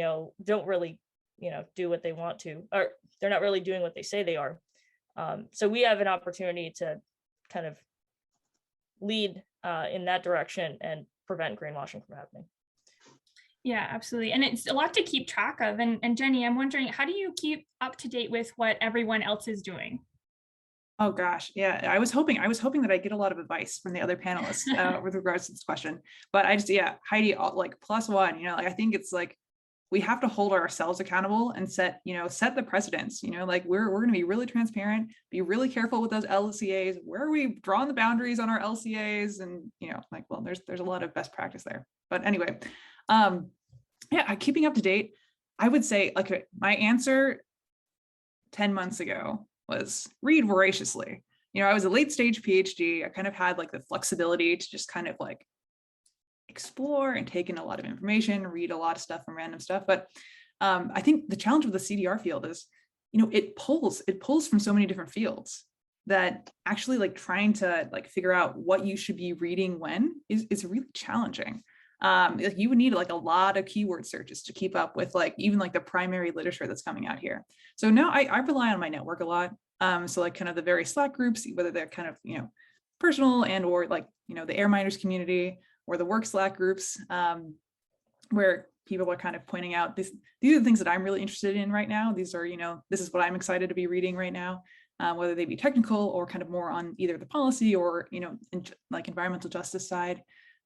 you know, do what they want to, or they're not really doing what they say they are. So we have an opportunity to kind of lead in that direction and prevent greenwashing from happening. Yeah, absolutely. And it's a lot to keep track of. And Jenny, I'm wondering, how do you keep up to date with what everyone else is doing? Oh gosh, yeah. I was hoping that I get a lot of advice from the other panelists with regards to this question. But Heidi, like +1, you know, like I think it's like we have to hold ourselves accountable and set the precedents. You know, like we're going to be really transparent, be really careful with those LCAs. Where are we drawing the boundaries on our LCAs? And you know, like, well, there's a lot of best practice there. But anyway, yeah, keeping up to date. I would say, like, my answer 10 months ago was read voraciously. You know, I was a late stage PhD. I kind of had like the flexibility to just kind of like explore and take in a lot of information, read a lot of stuff and random stuff. But I think the challenge with the CDR field is it pulls from so many different fields that actually like trying to like figure out what you should be reading when is really challenging. Like you would need like a lot of keyword searches to keep up with like even like the primary literature that's coming out here. So now I rely on my network a lot. So like kind of the various Slack groups, whether they're kind of, personal and or like, the AirMiners community or the work Slack groups, where people are kind of pointing out these are the things that I'm really interested in right now. These are, this is what I'm excited to be reading right now, whether they be technical or kind of more on either the policy or, like environmental justice side.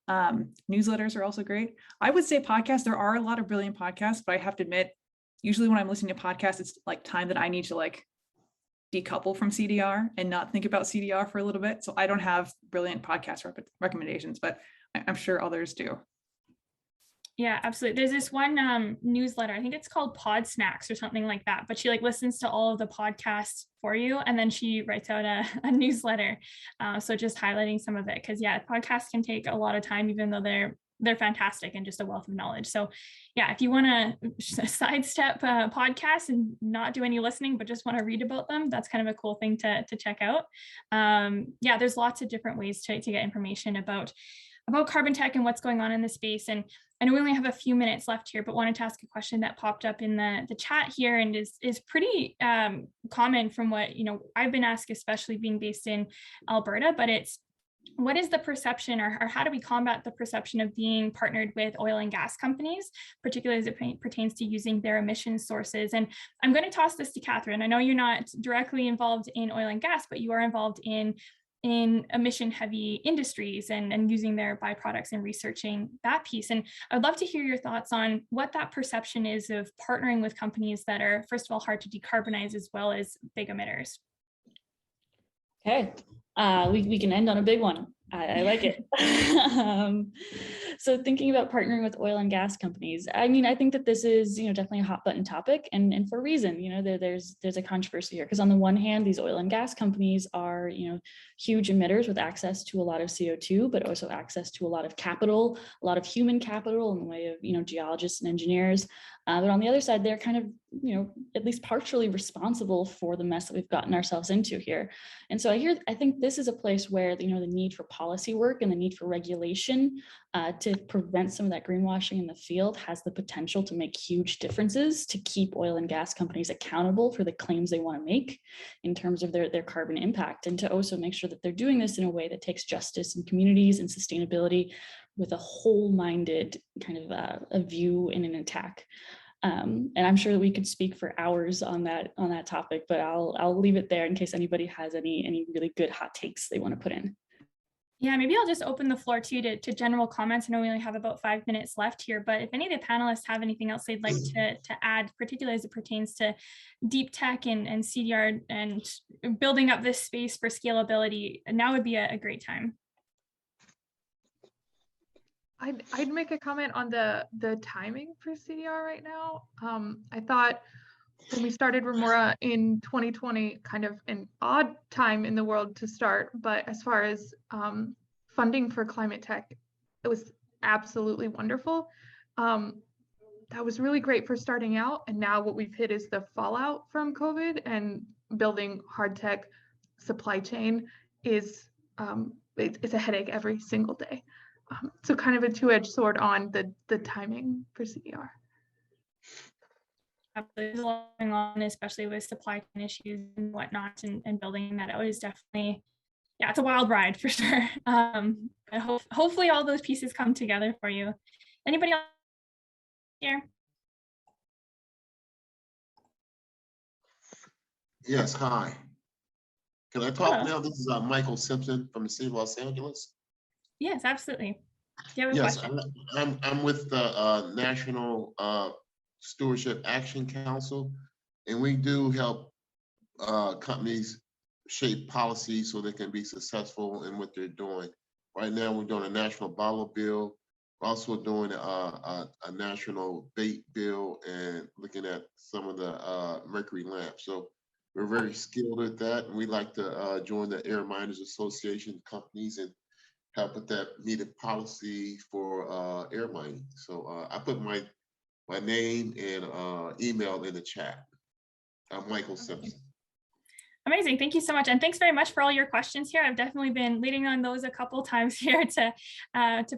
Newsletters are also great. I would say podcasts, there are a lot of brilliant podcasts, but I have to admit, usually when I'm listening to podcasts, it's like time that I need to like decouple from CDR and not think about CDR for a little bit. So I don't have brilliant podcast recommendations, but I'm sure others do. Yeah, absolutely. There's this one newsletter, I think it's called Pod Snacks or something like that, but she like listens to all of the podcasts for you and then she writes out a newsletter. So just highlighting some of it, because yeah, podcasts can take a lot of time, even though they're fantastic and just a wealth of knowledge. So yeah, if you want to sidestep podcasts and not do any listening, but just want to read about them, that's kind of a cool thing to check out. Yeah, there's lots of different ways to get information about carbon tech and what's going on in the space. And I know we only have a few minutes left here, but wanted to ask a question that popped up in the chat here and is pretty common from what, I've been asked, especially being based in Alberta, but it's, what is the perception or how do we combat the perception of being partnered with oil and gas companies, particularly as it pertains to using their emission sources? And I'm going to toss this to Katherine. I know you're not directly involved in oil and gas, but you are involved in emission heavy industries and using their byproducts and researching that piece. And I'd love to hear your thoughts on what that perception is of partnering with companies that are, first of all, hard to decarbonize as well as big emitters. Okay, we can end on a big one. I like it. So thinking about partnering with oil and gas companies, I mean, I think that this is, definitely a hot button topic, and for a reason. There's a controversy here, because on the one hand, these oil and gas companies are, huge emitters with access to a lot of CO2, but also access to a lot of capital, a lot of human capital in the way of, geologists and engineers. But on the other side, they're kind of, at least partially responsible for the mess that we've gotten ourselves into here. And so I think this is a place where, the need for policy work and the need for regulation to prevent some of that greenwashing in the field has the potential to make huge differences to keep oil and gas companies accountable for the claims they want to make in terms of their carbon impact, and to also make sure that they're doing this in a way that takes justice in communities and sustainability with a whole-minded kind of a view and an attack. And I'm sure that we could speak for hours on that topic, but I'll leave it there in case anybody has any really good hot takes they want to put in. Yeah, maybe I'll just open the floor to general comments. I know we only have about 5 minutes left here, but if any of the panelists have anything else they'd like to add, particularly as it pertains to deep tech and CDR and building up this space for scalability, now would be a great time. I'd make a comment on the timing for CDR right now. I thought when we started Remora in 2020, kind of an odd time in the world to start, but as far as funding for climate tech, it was absolutely wonderful. That was really great for starting out, and now what we've hit is the fallout from COVID, and building HardTech supply chain is it's a headache every single day. So kind of a two-edged sword on the timing for CDR. There's a lot going on, especially with supply chain issues and whatnot, and building that out is definitely, yeah, it's a wild ride for sure. Hopefully all those pieces come together for you. Anybody else here? Yes, hi. Can I talk now? This is Michael Simpson from the city of Los Angeles. Yes, absolutely. Do you have a Yes, question? I'm with the National Stewardship Action Council, and we do help companies shape policy so they can be successful in what they're doing. Right now, we're doing a national bottle bill. We're also doing a national bait bill and looking at some of the mercury lamps. So we're very skilled at that, and we like to join the AirMiners Association companies and help with that needed policy for air mining. So I put my name and email in the chat. Michael Simpson. Amazing. Thank you so much. And thanks very much for all your questions here. I've definitely been leading on those a couple times here to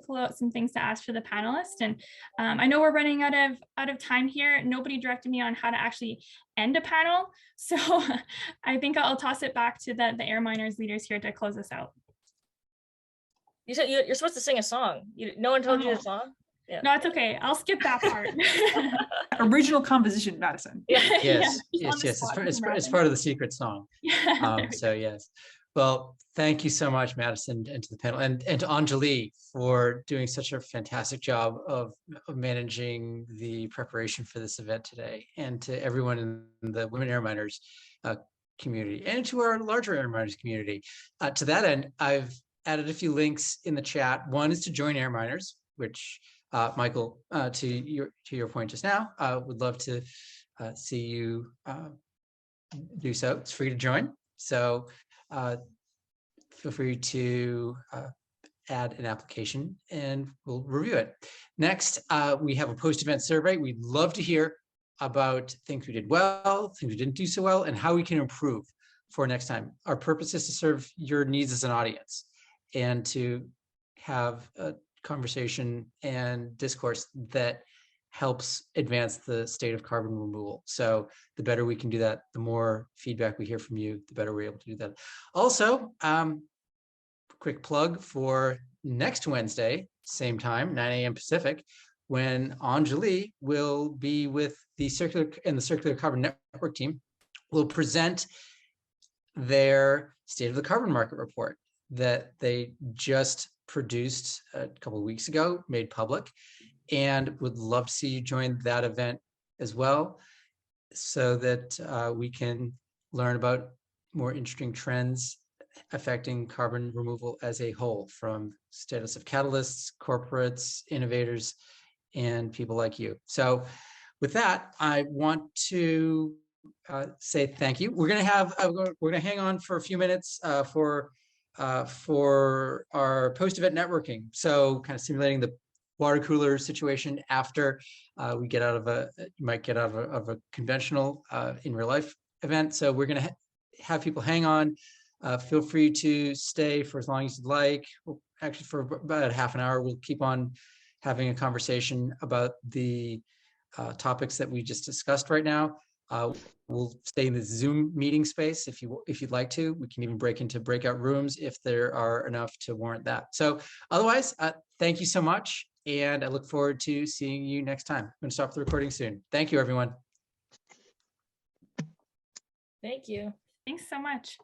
pull out some things to ask for the panelists. And I know we're running out of time here. Nobody directed me on how to actually end a panel. So I think I'll toss it back to the AirMiners leaders here to close us out. You said you're supposed to sing a song. No one told you the song? Yeah. No, it's okay. I'll skip that part. Original composition, Madison. Yeah. Yes, Yeah, yes, yes. It's part of the secret song. Yeah, So yes. Well, thank you so much, Madison, and to the panel, and to Anjali for doing such a fantastic job of managing the preparation for this event today, and to everyone in the Women AirMiners community, and to our larger AirMiners community. To that end, I've added a few links in the chat. One is to join AirMiners, which Michael, to your point just now, would love to see you do so. It's free to join. So feel free to add an application and we'll review it. Next, we have a post-event survey. We'd love to hear about things we did well, things we didn't do so well, and how we can improve for next time. Our purpose is to serve your needs as an audience and to have a conversation and discourse that helps advance the state of carbon removal. So the better we can do that, the more feedback we hear from you, the better we're able to do that. Also, quick plug for next Wednesday, same time, 9 a.m. Pacific, when Anjali will be with the Circular Carbon Network team, will present their State of the Carbon Market report that they just produced a couple of weeks ago, made public, and would love to see you join that event as well, so that we can learn about more interesting trends affecting carbon removal as a whole, from status of catalysts, corporates, innovators, and people like you. So with that, I want to say thank you. We're gonna hang on for a few minutes for our post-event networking. So kind of simulating the water cooler situation after we get out of a conventional in real life event. So we're gonna have people hang on. Feel free to stay for as long as you'd like. Actually, for about half an hour, we'll keep on having a conversation about the topics that we just discussed right now. We'll stay in the Zoom meeting space if you'd like to. We can even break into breakout rooms if there are enough to warrant that. So otherwise, thank you so much, and I look forward to seeing you next time. I'm going to stop the recording soon. Thank you, everyone. Thank you. Thanks so much.